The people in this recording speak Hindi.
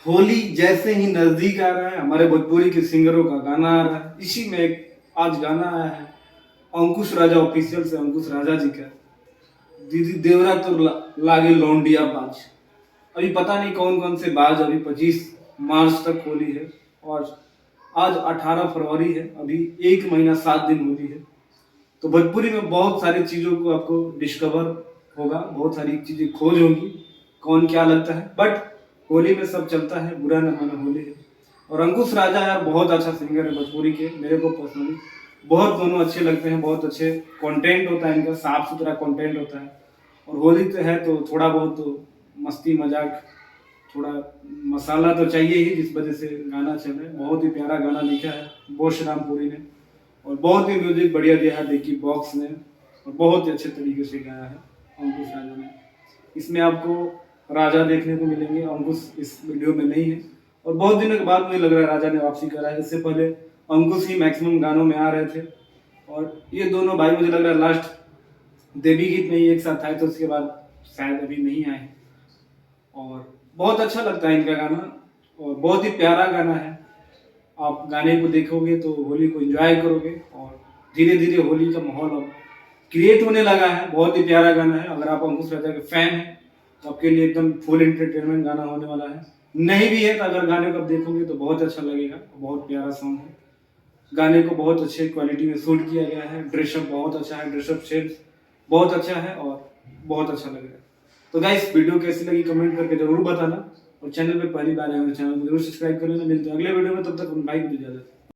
होली जैसे ही नजदीक आ रहा है, हमारे भोजपुरी के सिंगरों का गाना आ रहा है। इसी में एक आज गाना आया है अंकुश राजा ऑफिशियल से, अंकुश राजा जी का, दीदी देवरा तो लागे लौंडिया बाज। अभी पता नहीं कौन कौन से बाज, अभी 25 मार्च तक होली है और आज 18 फरवरी है। अभी 1 महीना 7 दिन होली है। तो भोजपुरी में बहुत सारी चीज़ों को आपको डिस्कवर होगा, बहुत सारी चीज़ें खोज होगी, कौन क्या लगता है। बट होली में सब चलता है, बुरा न माना होली है। और अंकुश राजा यार बहुत अच्छा सिंगर है भोजपुरी के, मेरे को पर्सनली बहुत दोनों अच्छे लगते हैं। बहुत अच्छे कंटेंट होता है इनका, साफ सुथरा कंटेंट होता है। और होली तो है तो थोड़ा बहुत तो मस्ती मजाक, थोड़ा मसाला तो चाहिए ही, जिस वजह से गाना चल रहा है। बहुत ही प्यारा गाना लिखा है बोश रामपुरी ने और बहुत ही म्यूजिक बढ़िया दिया है देखी बॉक्स ने, और बहुत ही अच्छे तरीके से गाया है अंकुश राजा ने। इसमें आपको राजा देखने को मिलेंगे, अंकुश इस वीडियो में नहीं है। और बहुत दिनों के बाद मुझे लग रहा है राजा ने वापसी करा है। इससे पहले अंकुश ही मैक्सिमम गानों में आ रहे थे और ये दोनों भाई मुझे लग रहा है लास्ट देवी गीत में ही एक साथ आए, तो उसके बाद शायद अभी नहीं आए। और बहुत अच्छा लगता है इनका गाना और बहुत ही प्यारा गाना है। आप गाने को देखोगे तो होली को एंजॉय करोगे और धीरे धीरे होली का माहौल अब क्रिएट होने लगा है। बहुत ही प्यारा गाना है। अगर आप अंकुश राजा के फैन हैं तो आपके लिए एकदम फुल एंटरटेनमेंट गाना होने वाला है। नहीं भी है तो अगर गाने को आप देखोगे तो बहुत अच्छा लगेगा। बहुत प्यारा सॉन्ग है। गाने को बहुत अच्छे क्वालिटी में शूट किया गया है। ड्रेसअप बहुत अच्छा है, ड्रेसअप शेड्स बहुत अच्छा है और बहुत अच्छा लग रहा है। तो गाइस वीडियो कैसी लगी कमेंट करके जरूर बताना और चैनल पे पहली बार आए हो चैनल को जरूर सब्सक्राइब कर लेना। मिलते हैं अगले वीडियो में, तब तक भाई को इजाजत।